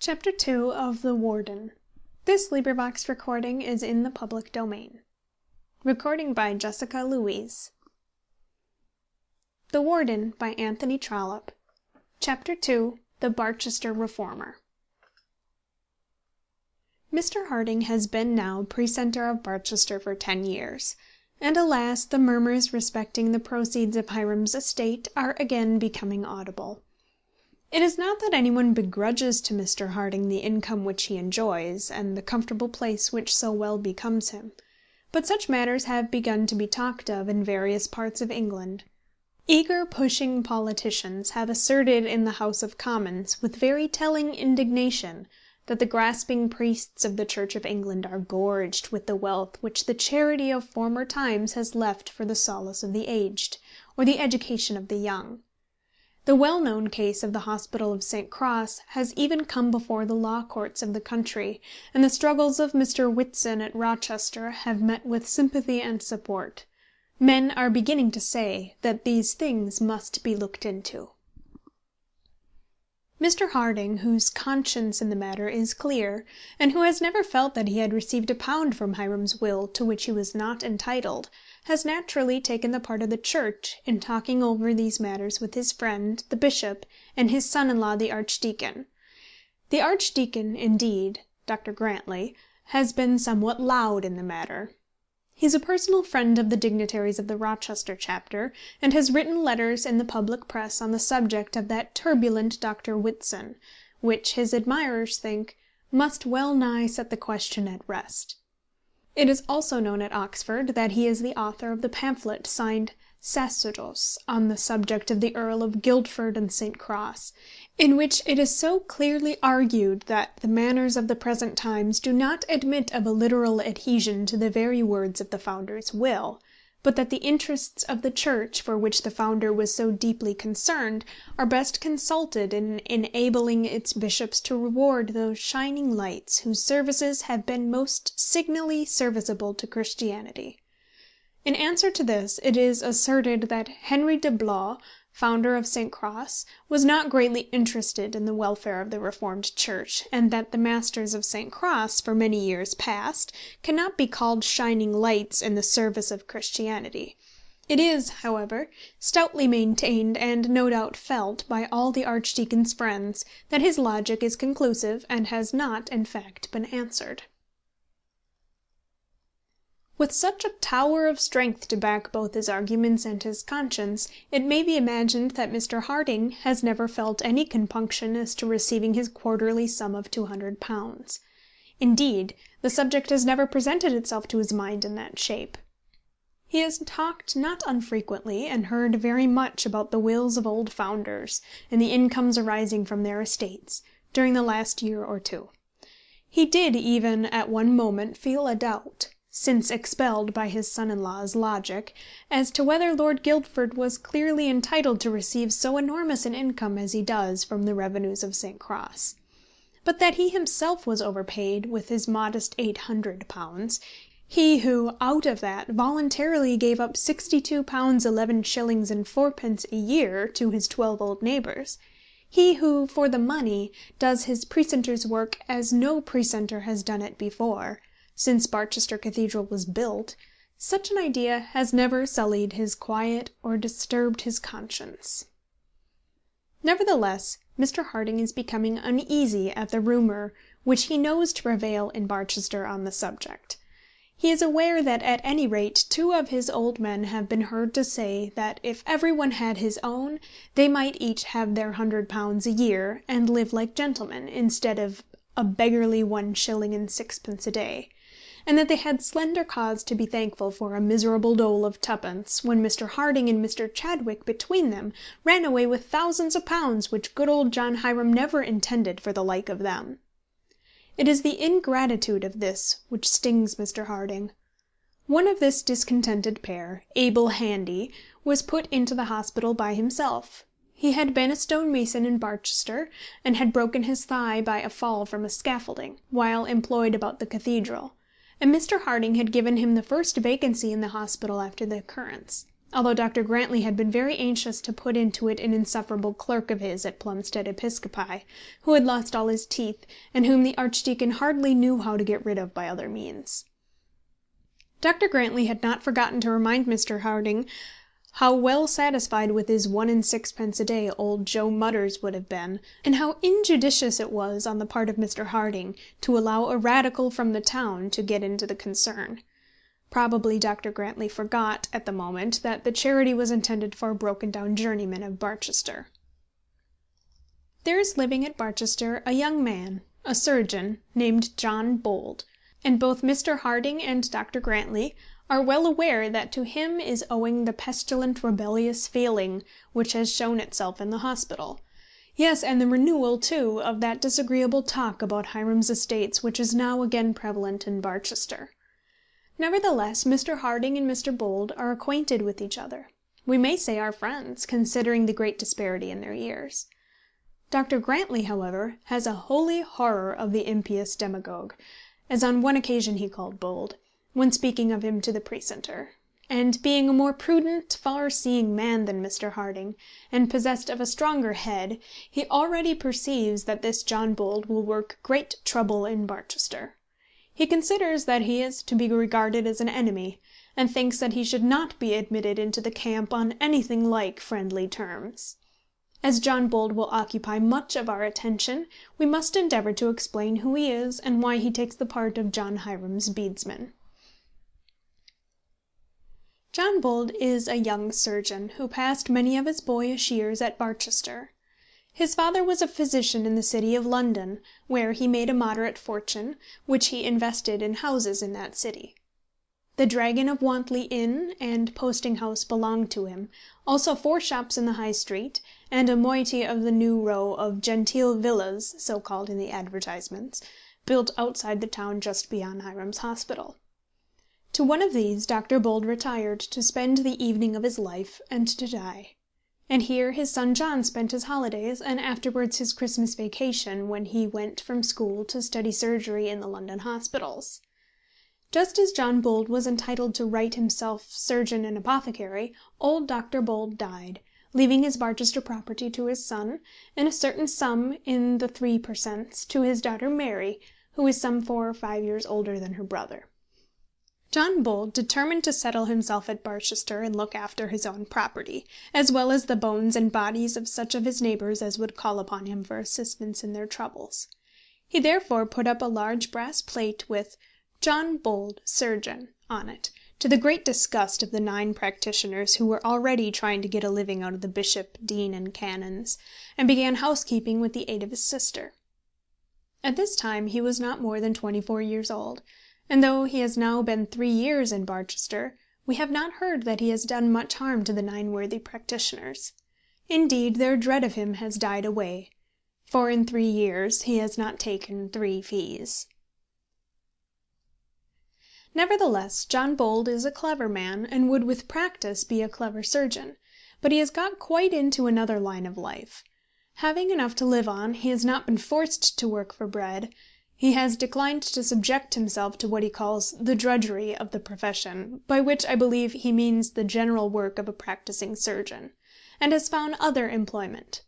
Chapter 2 of The Warden. This recording is in the public domain. Recording by Jessica Louise. The Warden by Anthony Trollope. Chapter 2. The Barchester Reformer. Mr. Harding has been now precentor of Barchester for 10 years, and alas, the murmurs respecting the proceeds of Hiram's estate are again becoming audible. It is not that anyone begrudges to Mr. Harding the income which he enjoys, and the comfortable place which so well becomes him, but such matters have begun to be talked of in various parts of England. Eager pushing politicians have asserted in the House of Commons, with very telling indignation, that the grasping priests of the Church of England are gorged with the wealth which the charity of former times has left for the solace of the aged, or the education of the young. The well-known case of the Hospital of St. Cross has even come before the law courts of the country, and the struggles of Mr. Whitson at Rochester have met with sympathy and support. Men are beginning to say that these things must be looked into. Mr. Harding, whose conscience in the matter is clear, and who has never felt that he had received £1 from Hiram's will to which he was not entitled, has naturally taken the part of the Church in talking over these matters with his friend the Bishop and his son-in-law the Archdeacon. The Archdeacon, indeed, Dr. Grantly, has been somewhat loud in the matter. He is a personal friend of the dignitaries of the Rochester chapter, and has written letters in the public press on the subject of that turbulent Dr. Whitson, which, his admirers think, must well nigh set the question at rest. It is also known at Oxford that he is the author of the pamphlet signed Sacerdos on the subject of the Earl of Guildford and St. Cross, in which it is so clearly argued that the manners of the present times do not admit of a literal adhesion to the very words of the founder's will, but that the interests of the Church, for which the founder was so deeply concerned, are best consulted in enabling its bishops to reward those shining lights whose services have been most signally serviceable to Christianity. In answer to this, it is asserted that Henry de Blois, founder of St. Cross, was not greatly interested in the welfare of the Reformed Church, and that the masters of St. Cross for many years past cannot be called shining lights in the service of Christianity. It is, however, stoutly maintained, and no doubt felt, by all the Archdeacon's friends, that his logic is conclusive, and has not, in fact, been answered. With such a tower of strength to back both his arguments and his conscience, it may be imagined that Mr. Harding has never felt any compunction as to receiving his quarterly sum of £200. Indeed, the subject has never presented itself to his mind in that shape. He has talked not unfrequently, and heard very much about the wills of old founders, and the incomes arising from their estates, during the last year or two. He did even at one moment feel a doubt, since expelled by his son-in-law's logic, as to whether Lord Guildford was clearly entitled to receive so enormous an income as he does from the revenues of St. Cross. But that he himself was overpaid with his modest £800, he who, out of that, voluntarily gave up £62 11s. and 4d. a year to his 12 old neighbours, he who, for the money, does his precentor's work as no precentor has done it before, since Barchester Cathedral was built, such an idea has never sullied his quiet or disturbed his conscience. Nevertheless, Mr. Harding is becoming uneasy at the rumour which he knows to prevail in Barchester on the subject. He is aware that at any rate 2 of his old men have been heard to say that if every one had his own, they might each have their £100 a year, and live like gentlemen, instead of a beggarly 1s. and 6d. a day, and that they had slender cause to be thankful for a miserable dole of 2d. when Mr. Harding and Mr. Chadwick between them ran away with thousands of pounds which good old John Hiram never intended for the like of them. It is the ingratitude of this which stings Mr. Harding. One of this discontented pair, Abel Handy, was put into the hospital by himself. He had been a stonemason in Barchester, and had broken his thigh by a fall from a scaffolding, while employed about the cathedral, and Mr. Harding had given him the first vacancy in the hospital after the occurrence. although Dr. Grantly had been very anxious to put into it an insufferable clerk of his at Plumstead Episcopi, who had lost all his teeth, and whom the Archdeacon hardly knew how to get rid of by other means. Dr. Grantly had not forgotten to remind Mr. Harding how well satisfied with his 1 and 6d. a day old Joe Mudders would have been, and how injudicious it was on the part of Mr. Harding to allow a Radical from the town to get into the concern. Probably Dr. Grantly forgot at the moment that the charity was intended for broken down journeymen of Barchester. There is living at Barchester a young man, a surgeon, named John Bold, and both Mr. Harding and Dr. Grantly are well aware that to him is owing the pestilent rebellious feeling which has shown itself in the hospital. Yes, and the renewal, too, of that disagreeable talk about Hiram's estates which is now again prevalent in Barchester. Nevertheless, Mr. Harding and Mr. Bold are acquainted with each other. We may say are friends, considering the great disparity in their years. Dr. Grantly, however, has a holy horror of the impious demagogue, as on one occasion he called Bold, when speaking of him to the precentor; and being a more prudent, far-seeing man than Mr. Harding, and possessed of a stronger head, he already perceives that this John Bold will work great trouble in Barchester. He considers that he is to be regarded as an enemy, and thinks that he should not be admitted into the camp on anything like friendly terms. As John Bold will occupy much of our attention, we must endeavour to explain who he is, and why he takes the part of John Hiram's bedesman. John Bold is a young surgeon, who passed many of his boyish years at Barchester. His father was a physician in the city of London, where he made a moderate fortune, which he invested in houses in that city. The Dragon of Wantley Inn and posting house belonged to him, also 4 shops in the High Street, and a moiety of the new row of genteel villas, so called in the advertisements, built outside the town just beyond Hiram's Hospital. To one of these Dr. Bold retired to spend the evening of his life, and to die. And here his son John spent his holidays, and afterwards his Christmas vacation, when he went from school to study surgery in the London hospitals. Just as John Bold was entitled to write himself surgeon and apothecary, old Dr. Bold died, leaving his Barchester property to his son, and a certain sum in the 3 per cents to his daughter Mary, who is some 4 or 5 years older than her brother. John Bold determined to settle himself at Barchester and look after his own property, as well as the bones and bodies of such of his neighbours as would call upon him for assistance in their troubles. He therefore put up a large brass plate with "John Bold, Surgeon" on it, to the great disgust of the 9 practitioners who were already trying to get a living out of the bishop, dean, and canons, and began housekeeping with the aid of his sister. At this time he was not more than 24 years old, and though he has now been 3 years in Barchester, we have not heard that he has done much harm to the 9 worthy practitioners. Indeed, their dread of him has died away, for in 3 years he has not taken 3 fees. Nevertheless, John Bold is a clever man, and would with practice be a clever surgeon, but he has got quite into another line of life. Having enough to live on, he has not been forced to work for bread. He has declined to subject himself to what he calls the drudgery of the profession, by which I believe he means the general work of a practising surgeon, and has found other employment.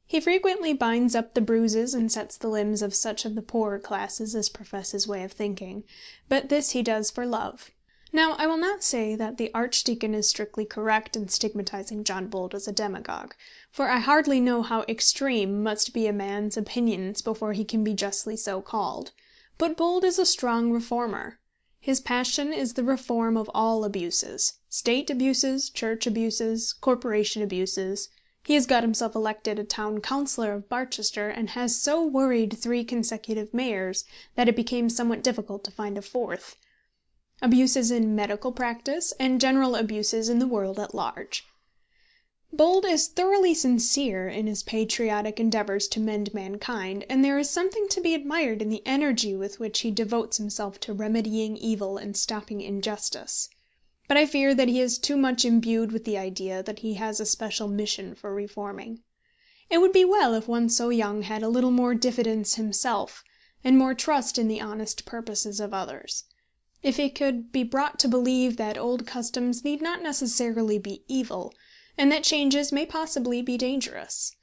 He frequently binds up the bruises and sets the limbs of such of the poorer classes as profess his way of thinking, but this he does for love. Now I will not say that the Archdeacon is strictly correct in stigmatising John Bold as a demagogue, for I hardly know how extreme must be a man's opinions before he can be justly so called. But Bold is a strong reformer. His passion is the reform of all abuses, state abuses, church abuses, corporation abuses. He has got himself elected a town councillor of Barchester, and has so worried 3 consecutive mayors that it became somewhat difficult to find a 4th. Abuses in medical practice, and general abuses in the world at large. Bold is thoroughly sincere in his patriotic endeavours to mend mankind, and there is something to be admired in the energy with which he devotes himself to remedying evil and stopping injustice. But I fear that he is too much imbued with the idea that he has a special mission for reforming. It would be well if one so young had a little more diffidence himself, and more trust in the honest purposes of others. if he could be brought to believe that old customs need not necessarily be evil, and that changes may possibly be dangerous.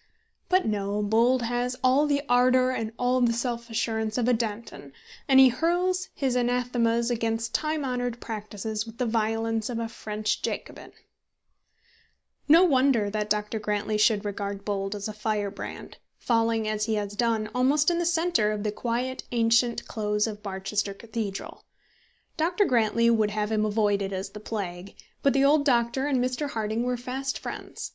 But no, Bold has all the ardour and all the self-assurance of a Danton, and he hurls his anathemas against time-honoured practices with the violence of a French Jacobin. No wonder that Dr. Grantly should regard Bold as a firebrand, falling as he has done almost in the centre of the quiet ancient close of Barchester Cathedral. Dr. Grantly would have him avoided as the plague, but the old doctor and Mr. Harding were fast friends.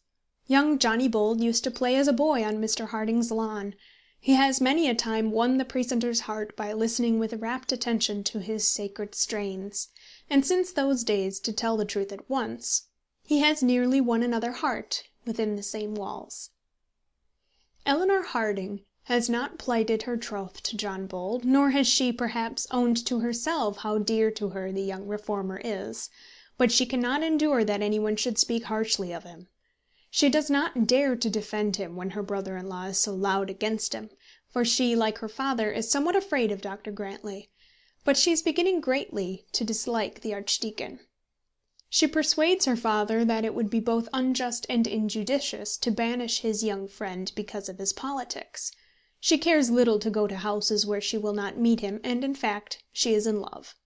Young Johnny Bold used to play as a boy on Mr. Harding's lawn. He has many a time won the precentor's heart by listening with rapt attention to his sacred strains, and since those days, to tell the truth at once, he has nearly won another heart within the same walls. Eleanor Harding has not plighted her troth to John Bold, nor has she, perhaps, owned to herself how dear to her the young reformer is, but she cannot endure that anyone should speak harshly of him. She does not dare to defend him when her brother-in-law is so loud against him, for she, like her father, is somewhat afraid of Dr. Grantly, but she is beginning greatly to dislike the Archdeacon. She persuades her father that it would be both unjust and injudicious to banish his young friend because of his politics. She cares little to go to houses where she will not meet him, and in fact she is in love.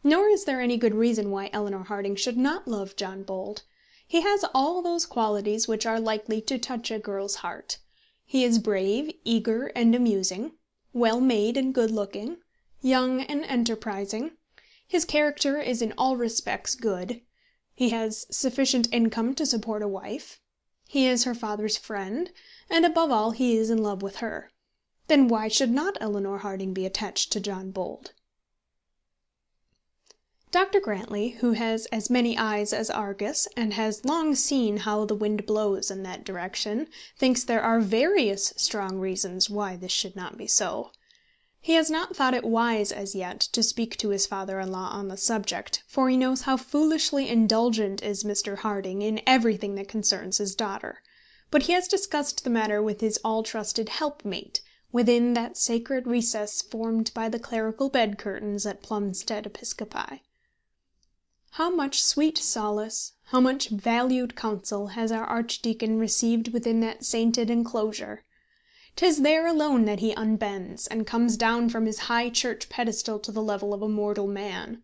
Nor is there any good reason why Eleanor Harding should not love John Bold. He has all those qualities which are likely to touch a girl's heart. He is brave, eager, and amusing, well made and good looking, young and enterprising. His character is in all respects good. He has sufficient income to support a wife. He is her father's friend, and above all he is in love with her. Then why should not Eleanor Harding be attached to John Bold? Dr. Grantly, who has as many eyes as Argus, and has long seen how the wind blows in that direction, thinks there are various strong reasons why this should not be so. He has not thought it wise as yet to speak to his father-in-law on the subject, for he knows how foolishly indulgent is Mr. Harding in everything that concerns his daughter. But he has discussed the matter with his all-trusted helpmate, within that sacred recess formed by the clerical bed-curtains at Plumstead Episcopi. How much sweet solace, how much valued counsel has our Archdeacon received within that sainted enclosure! 'Tis there alone that he unbends, and comes down from his high church pedestal to the level of a mortal man.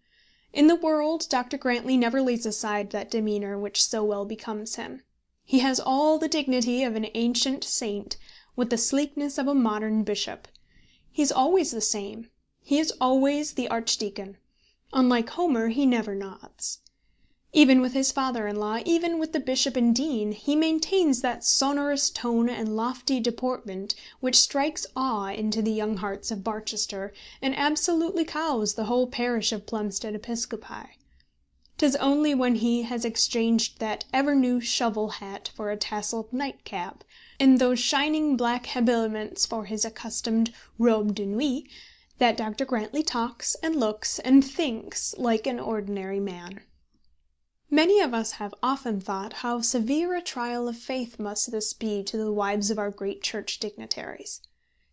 In the world Dr. Grantly never lays aside that demeanour which so well becomes him. He has all the dignity of an ancient saint, with the sleekness of a modern bishop. He is always the same. He is always the Archdeacon. Unlike Homer, he never nods. Even with his father-in-law, even with the bishop and dean, he maintains that sonorous tone and lofty deportment which strikes awe into the young hearts of Barchester, and absolutely cows the whole parish of Plumstead Episcopi. 'Tis only when he has exchanged that ever-new shovel hat for a tasselled nightcap, and those shining black habiliments for his accustomed robe de nuit, that Dr. Grantly talks and looks and thinks like an ordinary man. Many of us have often thought how severe a trial of faith must this be to the wives of our great church dignitaries.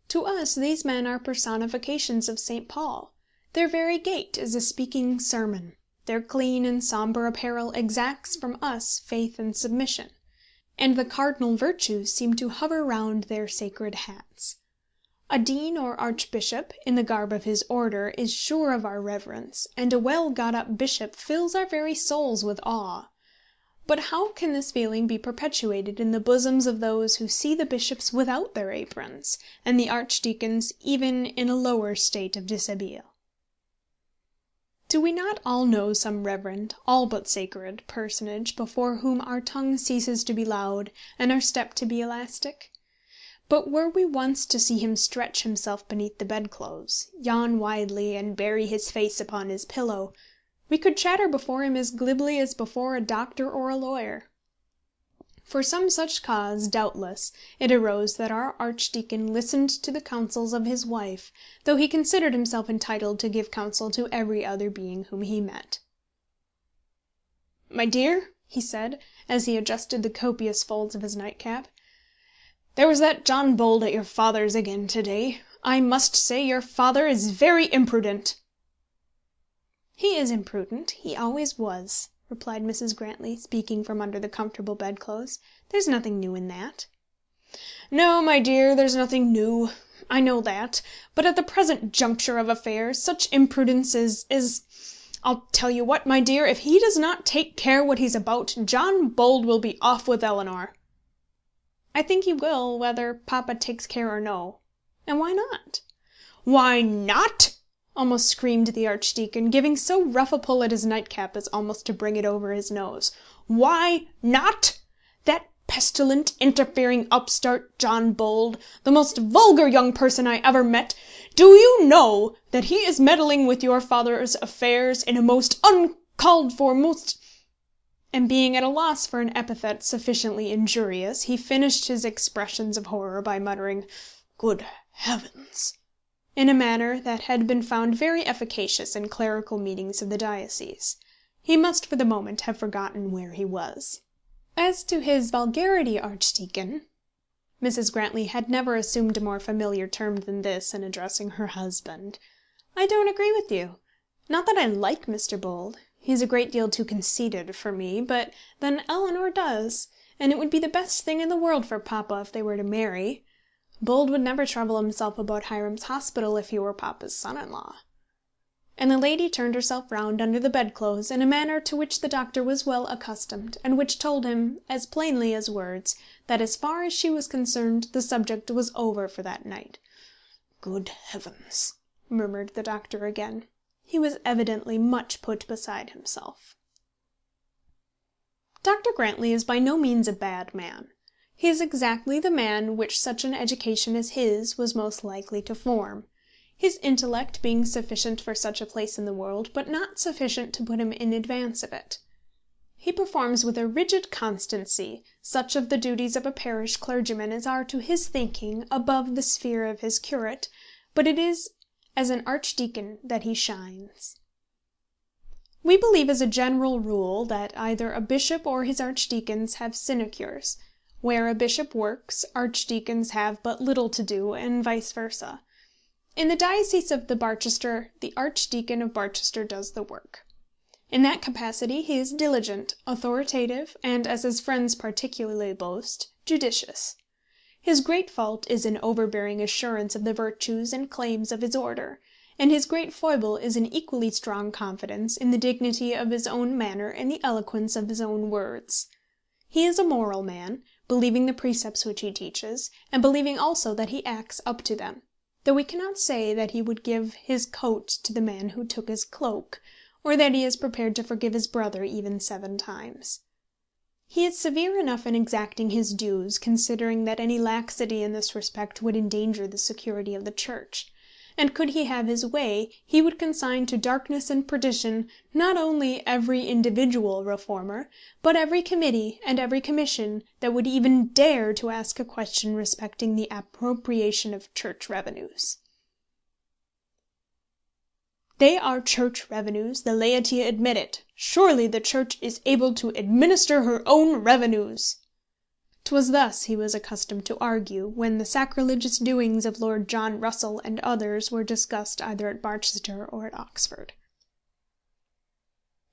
To us these men are personifications of St. Paul. Their very gait is a speaking sermon. Their clean and sombre apparel exacts from us faith and submission, and the cardinal virtues seem to hover round their sacred hats. A dean or archbishop, in the garb of his order, is sure of our reverence, and a well-got-up bishop fills our very souls with awe. But how can this feeling be perpetuated in the bosoms of those who see the bishops without their aprons, and the archdeacons even in a lower state of dishabille? Do we not all know some reverend, all but sacred, personage before whom our tongue ceases to be loud, and our step to be elastic? But were we once to see him stretch himself beneath the bedclothes, yawn widely, and bury his face upon his pillow, we could chatter before him as glibly as before a doctor or a lawyer. For some such cause, doubtless, it arose that our Archdeacon listened to the counsels of his wife, though he considered himself entitled to give counsel to every other being whom he met. "My dear," he said, as he adjusted the copious folds of his nightcap, "there was that John Bold at your father's again to day. I must say your father is very imprudent." "He is imprudent. He always was," replied Mrs. Grantley, speaking from under the comfortable bedclothes. "There's nothing new in that." "No, my dear, there's nothing new. I know that. But at the present juncture of affairs, such imprudence is... I'll tell you what, my dear, if he does not take care what he's about, John Bold will be off with Eleanor." "I think he will, whether papa takes care or no. And why not?" "Why not?" almost screamed the Archdeacon, giving so rough a pull at his nightcap as almost to bring it over his nose. "Why not? That pestilent, interfering upstart, John Bold, the most vulgar young person I ever met, do you know that he is meddling with your father's affairs in a most uncalled for, most..." And being at a loss for an epithet sufficiently injurious, he finished his expressions of horror by muttering, "Good heavens!" in a manner that had been found very efficacious in clerical meetings of the diocese. He must for the moment have forgotten where he was. "As to his vulgarity, Archdeacon," Mrs. Grantley had never assumed a more familiar term than this in addressing her husband, "I don't agree with you. Not that I like Mr. Bold. He's a great deal too conceited for me, but then Eleanor does, and it would be the best thing in the world for papa if they were to marry. Bold would never trouble himself about Hiram's Hospital if he were papa's son-in-law." And the lady turned herself round under the bedclothes in a manner to which the doctor was well accustomed, and which told him, as plainly as words, that as far as she was concerned the subject was over for that night. "Good heavens!" murmured the doctor again. He was evidently much put beside himself. Dr. Grantley is by no means a bad man. He is exactly the man which such an education as his was most likely to form, his intellect being sufficient for such a place in the world, but not sufficient to put him in advance of it. He performs with a rigid constancy such of the duties of a parish clergyman as are, to his thinking, above the sphere of his curate, but it is as an archdeacon that he shines. We believe as a general rule that either a bishop or his archdeacons have sinecures. Where a bishop works, archdeacons have but little to do, and vice versa. In the diocese of Barchester, the Archdeacon of Barchester does the work. In that capacity he is diligent, authoritative, and, as his friends particularly boast, judicious. His great fault is an overbearing assurance of the virtues and claims of his order, and his great foible is an equally strong confidence in the dignity of his own manner and the eloquence of his own words. He is a moral man, believing the precepts which he teaches, and believing also that he acts up to them, though we cannot say that he would give his coat to the man who took his cloak, or that he is prepared to forgive his brother even 7 times. He is severe enough in exacting his dues, considering that any laxity in this respect would endanger the security of the Church, and could he have his way, he would consign to darkness and perdition not only every individual reformer, but every committee and every commission that would even dare to ask a question respecting the appropriation of Church revenues. "They are Church revenues, the laity admit it. Surely the Church is able to administer her own revenues." 'Twas thus he was accustomed to argue, when the sacrilegious doings of Lord John Russell and others were discussed either at Barchester or at Oxford.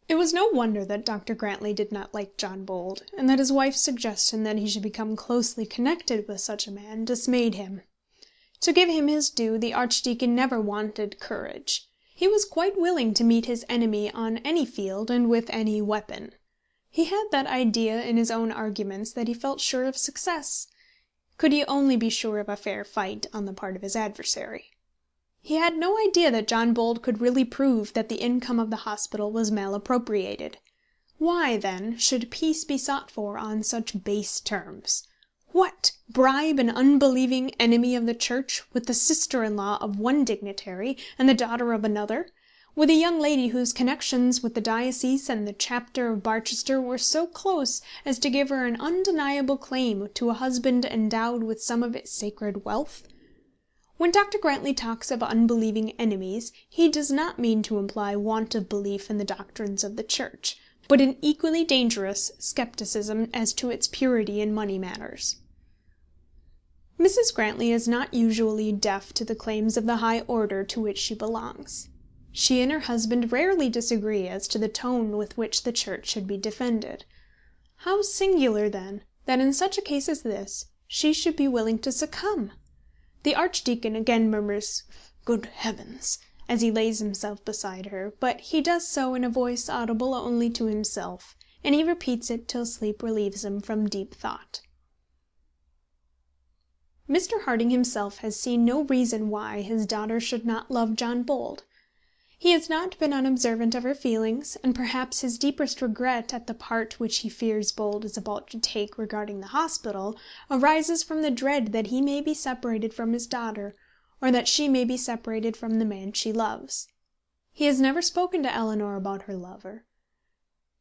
It was no wonder that Dr. Grantley did not like John Bold, and that his wife's suggestion that he should become closely connected with such a man dismayed him. To give him his due, the Archdeacon never wanted courage. He was quite willing to meet his enemy on any field and with any weapon. He had that idea in his own arguments that he felt sure of success, could he only be sure of a fair fight on the part of his adversary. He had no idea that John Bold could really prove that the income of the hospital was malappropriated. Why, then, should peace be sought for on such base terms? What! Bribe an unbelieving enemy of the Church with the sister-in-law of one dignitary and the daughter of another, with a young lady whose connections with the diocese and the chapter of Barchester were so close as to give her an undeniable claim to a husband endowed with some of its sacred wealth? When Dr. Grantley talks of unbelieving enemies, he does not mean to imply want of belief in the doctrines of the Church, but an equally dangerous scepticism as to its purity in money matters. Mrs. Grantley is not usually deaf to the claims of the high order to which she belongs. She and her husband rarely disagree as to the tone with which the Church should be defended. How singular, then, that in such a case as this she should be willing to succumb! The Archdeacon again murmurs "Good heavens!" as he lays himself beside her, but he does so in a voice audible only to himself, and he repeats it till sleep relieves him from deep thought. Mr. Harding himself has seen no reason why his daughter should not love John Bold. He has not been unobservant of her feelings, and perhaps his deepest regret at the part which he fears Bold is about to take regarding the hospital arises from the dread that he may be separated from his daughter, or that she may be separated from the man she loves. He has never spoken to Ellinor about her lover.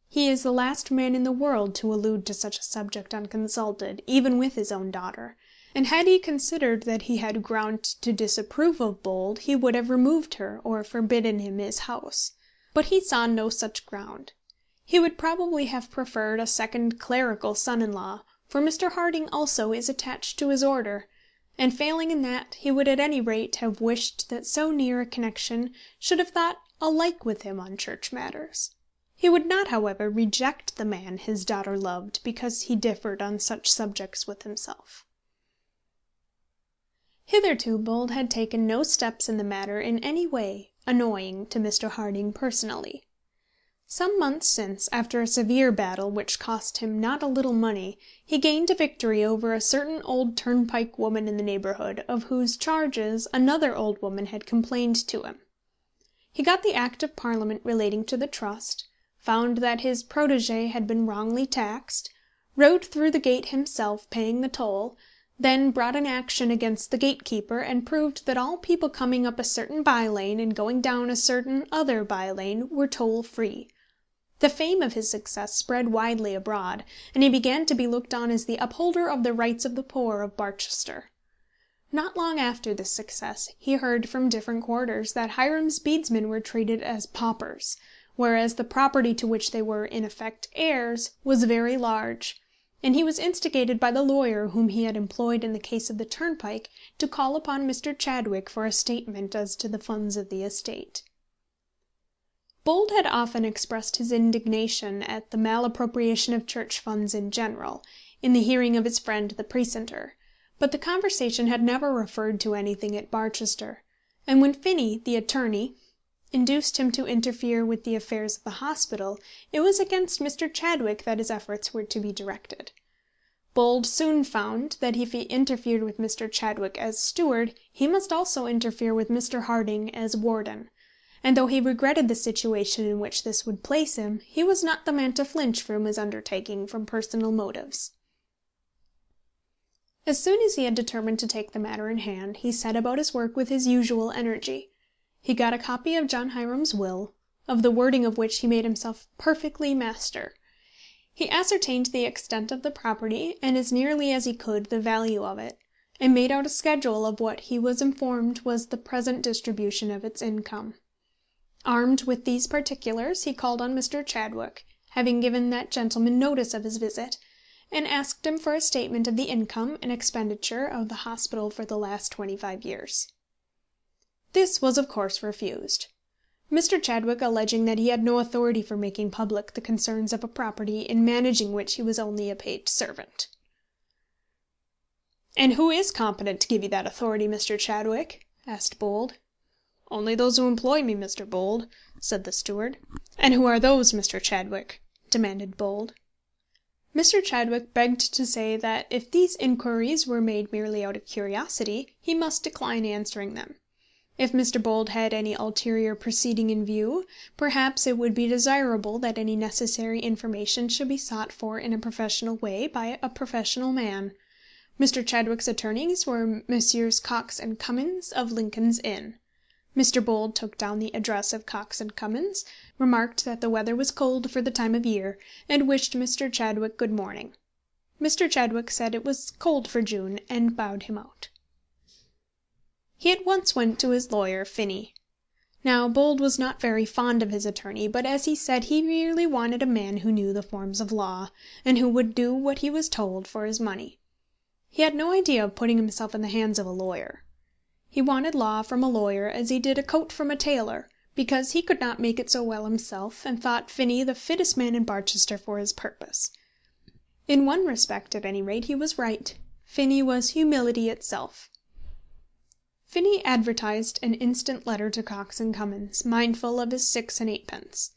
He is the last man in the world to allude to such a subject unconsulted, even with his own daughter, and had he considered that he had ground to disapprove of Bold, he would have removed her, or forbidden him his house. But he saw no such ground. He would probably have preferred a second clerical son-in-law, for Mr. Harding also is attached to his order, and failing in that, he would at any rate have wished that so near a connection should have thought alike with him on church matters. He would not, however, reject the man his daughter loved because he differed on such subjects with himself. Hitherto Bold had taken no steps in the matter in any way annoying to Mr. Harding personally. Some months since, after a severe battle which cost him not a little money, he gained a victory over a certain old turnpike woman in the neighbourhood, of whose charges another old woman had complained to him. He got the Act of Parliament relating to the trust, found that his protégé had been wrongly taxed, rode through the gate himself paying the toll, then brought an action against the gatekeeper, and proved that all people coming up a certain by-lane and going down a certain other by-lane were toll-free. The fame of his success spread widely abroad, and he began to be looked on as the upholder of the rights of the poor of Barchester. Not long after this success he heard from different quarters that Hiram's bedesmen were treated as paupers, whereas the property to which they were in effect heirs was very large, and he was instigated by the lawyer whom he had employed in the case of the turnpike to call upon Mr. Chadwick for a statement as to the funds of the estate. Bold had often expressed his indignation at the malappropriation of church funds in general, in the hearing of his friend the precentor, but the conversation had never referred to anything at Barchester, and when Finney, the attorney, induced him to interfere with the affairs of the hospital, it was against Mr. Chadwick that his efforts were to be directed. Bold soon found that if he interfered with Mr. Chadwick as steward, he must also interfere with Mr. Harding as warden, and though he regretted the situation in which this would place him, he was not the man to flinch from his undertaking from personal motives. As soon as he had determined to take the matter in hand, he set about his work with his usual energy. He got a copy of John Hiram's will, of the wording of which he made himself perfectly master. He ascertained the extent of the property, and as nearly as he could the value of it, and made out a schedule of what he was informed was the present distribution of its income. Armed with these particulars, he called on Mr. Chadwick, having given that gentleman notice of his visit, and asked him for a statement of the income and expenditure of the hospital for the last 25 years. This was of course refused, Mr. Chadwick alleging that he had no authority for making public the concerns of a property in managing which he was only a paid servant. "And who is competent to give you that authority, Mr. Chadwick?" asked Bold. "Only those who employ me, Mr. Bold," said the steward. "And who are those, Mr. Chadwick?" demanded Bold. Mr. Chadwick begged to say that if these inquiries were made merely out of curiosity, he must decline answering them. If Mr. Bold had any ulterior proceeding in view, perhaps it would be desirable that any necessary information should be sought for in a professional way by a professional man. Mr. Chadwick's attorneys were Messrs. Cox and Cummins of Lincoln's Inn. Mr. Bold took down the address of Cox and Cummins, remarked that the weather was cold for the time of year, and wished Mr. Chadwick good morning. Mr. Chadwick said it was cold for June, and bowed him out. He at once went to his lawyer, Finney. Now Bold was not very fond of his attorney, but as he said, he merely wanted a man who knew the forms of law, and who would do what he was told for his money. He had no idea of putting himself in the hands of a lawyer. He wanted law from a lawyer as he did a coat from a tailor, because he could not make it so well himself, and thought Finney the fittest man in Barchester for his purpose. In one respect, at any rate, he was right. Finney was humility itself. Finney advertised an instant letter to Cox and Cummins, mindful of his 6 and 8d.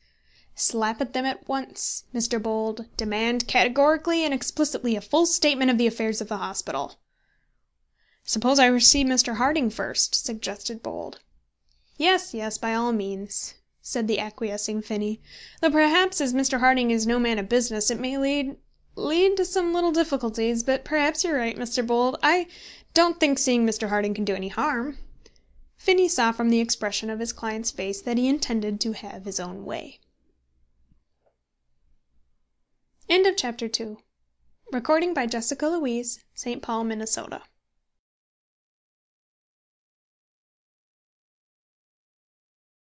"Slap at them at once, Mr. Bold. Demand categorically and explicitly a full statement of the affairs of the hospital." "Suppose I see Mr. Harding first?" suggested Bold. "Yes, yes, by all means," said the acquiescing Finney. "Though perhaps, as Mr. Harding is no man of business, it may lead to some little difficulties. But perhaps you're right, Mr. Bold. I don't think seeing Mr. Harding can do any harm." Finney saw from the expression of his client's face that he intended to have his own way. End of Chapter 2. Recording by Jessica Louise, St. Paul, Minnesota.